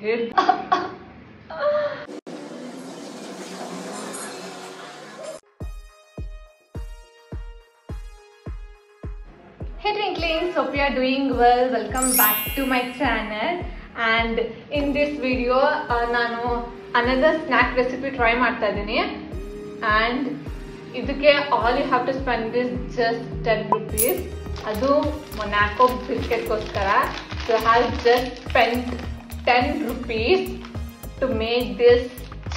hate. Hey Twinklings, hope you are doing well. Welcome back to my channel. And in this video, nanu another snack recipe try ಮಾಡ್ತಾ ಇದೀನಿ. And ಇದಕ್ಕೆ all you have to spend is just 10 rupees. ಅದು Monaco biscuit ಗೋಸ್ಕರ. So I have just spent 10 rupees to make this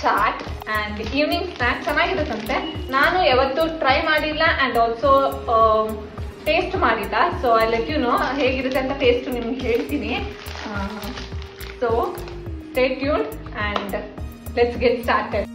chaat and evening snack ಚೆನ್ನಾಗಿರುತ್ತಂತೆ. ನಾನು ಯಾವತ್ತೂ try ಮಾಡಿಲ್ಲ and also taste ಮಾಡಿಲ್ಲ. So I let you know ಹೇಗಿರುತ್ತೆ ಅಂತ taste ನಿಮ್ಗೆ ಹೇಳ್ತೀನಿ. So stay tuned and let's get started.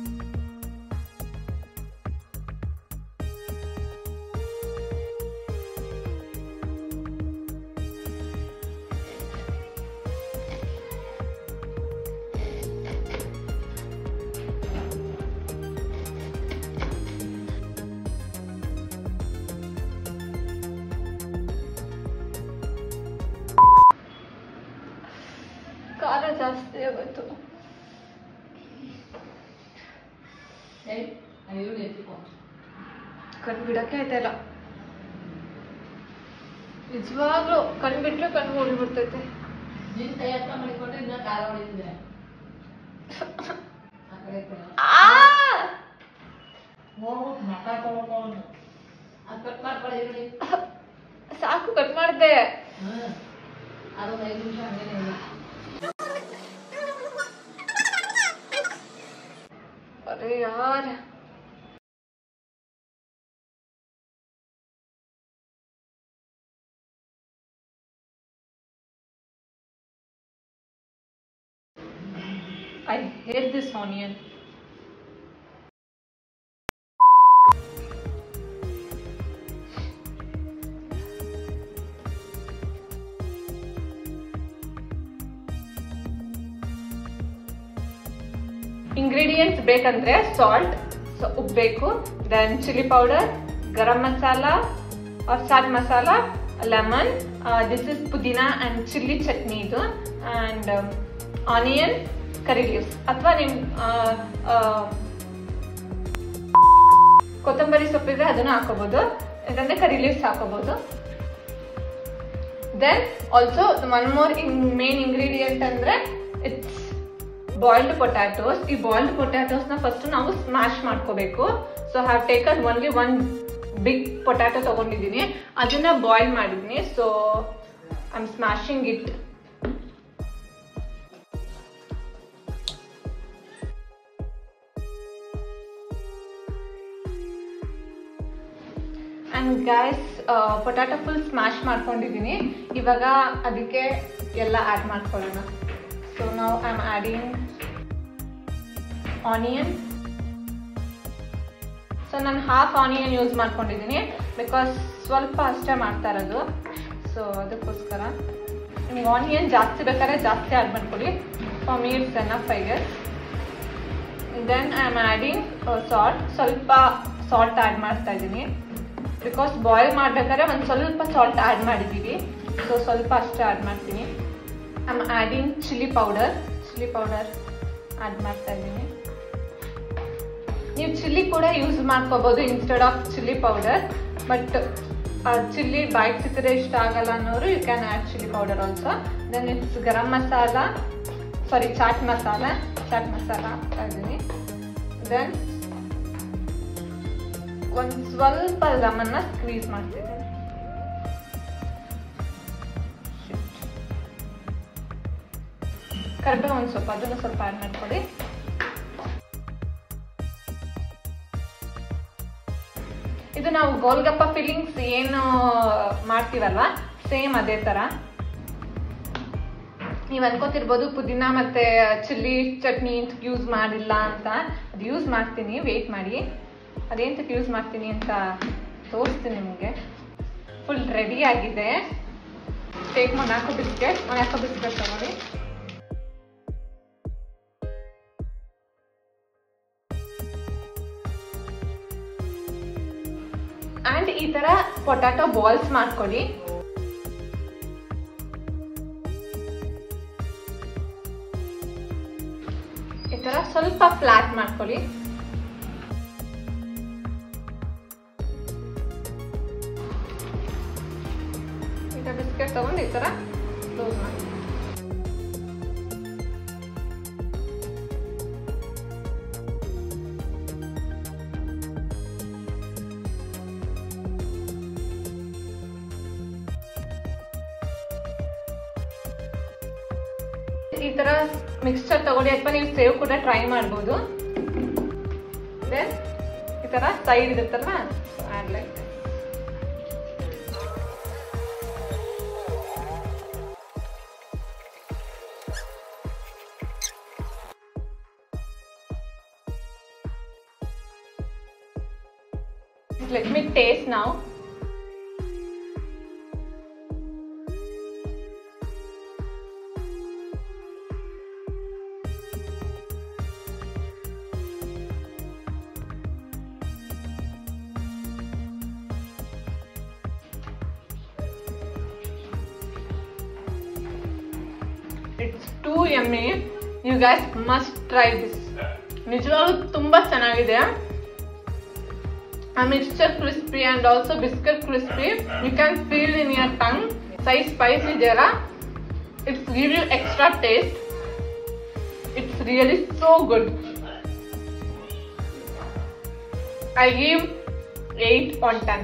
ಖಾರ ಜಾಸ್ತಿ ಆಗೋಯ್ತು. ಕಣ್ ಬಿಡಕ್ಕೆ ಆಯ್ತಾಯಿಲ್ಲ. ನಿಜವಾಗ್ಲೂ ಕಣ್ ಬಿಟ್ರೆ ಕಣ್ ಹೊಡಿಬಿಡ್ತೈತೆ. ಸಾಕು ಕಟ್ ಮಾಡಿದೆ. अरे यार I hate this onion. Ingredients ಬೇಕಂದ್ರೆ ಸಾಲ್ಟ್, ಉಪ್ಪು ಬೇಕು, then chilli powder, garam masala or chaat masala, lemon, this is pudina and chilli chutney ಇದು, ಅಂಡ್ ಆನಿಯನ್, ಕರಿ ಲೀವ್ಸ್ ಅಥವಾ ನಿಮ್ ಕೊತ್ತಂಬರಿ ಸೊಪ್ಪಿದ್ರೆ ಅದನ್ನು ಹಾಕೋಬಹುದು, ಯಾಕಂದ್ರೆ ಕರಿ ಲೀವ್ಸ್ ಹಾಕೋಬಹುದು. Then also one more main ingredient ಅಂದ್ರೆ ಇಟ್ಸ್ ಬಾಯ್ಲ್ಡ್ ಪೊಟ್ಯಾಟೋಸ್. ಈ ಬಾಯ್ಲ್ಡ್ ಪೊಟ್ಯಾಟೋಸ್ ನ ಫಸ್ಟ್ ನಾವು ಸ್ಮ್ಯಾಶ್ ಮಾಡ್ಕೋಬೇಕು. So have taken only one big potato ತಗೊಂಡಿದ್ದೀನಿ, ಅದನ್ನ ಬಾಯ್ಲ್ ಮಾಡಿದ್ದೀನಿ. So I am smashing it. And guys, potato full smash ಮಾಡ್ಕೊಂಡಿದ್ದೀನಿ. ಇವಾಗ ಅದಕ್ಕೆ ಎಲ್ಲ ಆಡ್ ಮಾಡ್ಕೊಳ್ಳೋಣ. So now I'm adding onion. So ನಾನು ಹಾಫ್ ಆನಿಯನ್ ಯೂಸ್ ಮಾಡ್ಕೊಂಡಿದ್ದೀನಿ ಬಿಕಾಸ್ ಸ್ವಲ್ಪ ಅಷ್ಟೇ ಮಾಡ್ತಾ ಇರೋದು. ಸೊ ಅದಕ್ಕೋಸ್ಕರ ನಿಮ್ಗೆ ಆನಿಯನ್ ಜಾಸ್ತಿ ಬೇಕಾದ್ರೆ ಜಾಸ್ತಿ ಆ್ಯಡ್ ಮಾಡ್ಕೊಳ್ಳಿ. For me it's enough I guess. Then I am adding salt. ಸ್ವಲ್ಪ ಸಾಲ್ಟ್ ಆ್ಯಡ್ ಮಾಡ್ತಾ ಇದ್ದೀನಿ ಬಿಕಾಸ್ ಬಾಯ್ಲ್ ಮಾಡ್ಬೇಕಾದ್ರೆ ಒಂದು ಸ್ವಲ್ಪ ಸಾಲ್ಟ್ ಆ್ಯಡ್ ಮಾಡಿದ್ದೀವಿ. ಸೊ ಸ್ವಲ್ಪ ಅಷ್ಟೇ ಆ್ಯಡ್ ಮಾಡ್ತೀನಿ. I'm adding chili powder add ಮಾಡ್ತಾ ಇದ್ದೀನಿ. ನೀವು ಚಿಲ್ಲಿ ಕೂಡ ಯೂಸ್ ಮಾಡ್ಕೋಬಹುದು instead of chilli powder, but chilli ಬಾಯ್ಗೆ ಸಿಕ್ಕರೆ ಇಷ್ಟ ಆಗಲ್ಲ ಅನ್ನೋರು you can add chilli powder also. Then it's garam masala, sorry chaat masala ಹಾಕ್ತಾ ಇದ್ದೀನಿ. ದೆನ್ ಒಂದು ಸ್ವಲ್ಪ ಲೆಮನ್ನ ಸ್ಕ್ವೀಸ್ ಮಾಡ್ತಿದ್ದೀನಿ. ಕರಿಬೇವು ಒಂದು ಸ್ವಲ್ಪ, ಅದನ್ನು ಸ್ವಲ್ಪ ಆ್ಯಡ್ ಮಾಡ್ಕೊಳ್ಳಿ. ಇದು ನಾವು ಗೋಲ್ಗಪ್ಪ ಫಿಲ್ಲಿಂಗ್ಸ್ ಏನು ಮಾಡ್ತೀವಲ್ವಾ, ಸೇಮ್ ಅದೇ ಥರ. ನೀವು ಅನ್ಕೋತಿರ್ಬೋದು ಪುದೀನಾ ಮತ್ತೆ ಚಿಲ್ಲಿ ಚಟ್ನಿ ಯೂಸ್ ಮಾಡಿಲ್ಲ ಅಂತ. ಅದು ಯೂಸ್ ಮಾಡ್ತೀನಿ, ವೇಟ್ ಮಾಡಿ. ಅದೇಂತಕ್ಕೆ ಯೂಸ್ ಮಾಡ್ತೀನಿ ಅಂತ ತೋರಿಸ್ತೀನಿ ನಿಮಗೆ. ಫುಲ್ ರೆಡಿ ಆಗಿದೆ. ಟೇಕ್ ಮೊನಾಕೊ ಬಿಸ್ಕೆಟ್ ತಗೊಳ್ಳಿ. ಅಂಡ್ ಈ ತರ ಪೊಟ್ಯಾಟೊ ಬಾಲ್ಸ್ ಮಾಡ್ಕೊಳ್ಳಿ. ಸ್ವಲ್ಪ ಫ್ಲಾಟ್ ಮಾಡ್ಕೊಳ್ಳಿ. ಈಗ ಬಿಸ್ಕೆಟ್ ತಗೊಂಡು ಈ ತರ ಕ್ಲೋಸ್ ಮಾಡಿ. ಈ ತರ ಮಿಕ್ಸ್ಚರ್ ತಗೊಳ್ಳಿ, ಅಥವಾ ನೀವು ಸೇವ್ ಕೂಡ ಟ್ರೈ ಮಾಡ್ಬೋದು. ಈ ತರ ಸೈಡ್ ಇರುತ್ತಲ್ಲ, add like let me taste now. It's too yummy. You guys must try this. ನಿಜವಾಗ್ಲೂ ತುಂಬಾ ಚೆನ್ನಾಗಿದೆ. A mixture crispy and also biscuit crispy. You can feel in your tongue. Size spicy ಇದೆಯಲ್ಲ, it's give you extra taste. It's really so good. I give 8 on 10.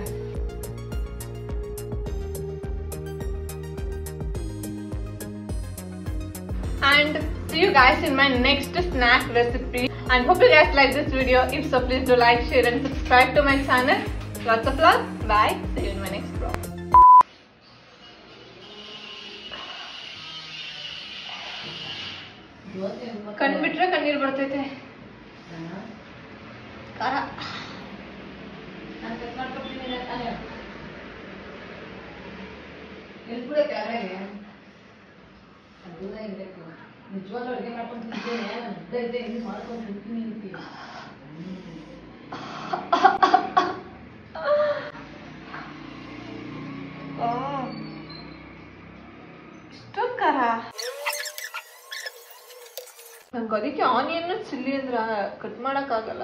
And see you guys in my next snack recipe. And hope you guys like this video. If so, please do like, share and subscribe to my channel. Lots of love. Bye. See you in my next vlog. ಕಣ್ಣು ಬಿಟ್ರೆ ಕಣ್ಣೀರು ಬರ್ತೈತೆ. ಖಾರ ನಿಜವಾಗ್ಲೂ ಅಡುಗೆ ಮಾಡ್ಕೊಂಡು ತಿಂತೇನೆ, ಮುದ್ದೆ ಹಿಂಗೆ ಮಾಡ್ಕೊಂಡು ತಿಂತೀನಿ ಅಂತೀವಿ. ಇಷ್ಟೊಂದು ಖಾರ. ನಂಗೆ ಅದಕ್ಕೆ ಆನಿಯನ್ ಚಿಲ್ಲಿ ಅಂದ್ರೆ ಕಟ್ ಮಾಡೋಕ್ಕಾಗಲ್ಲ.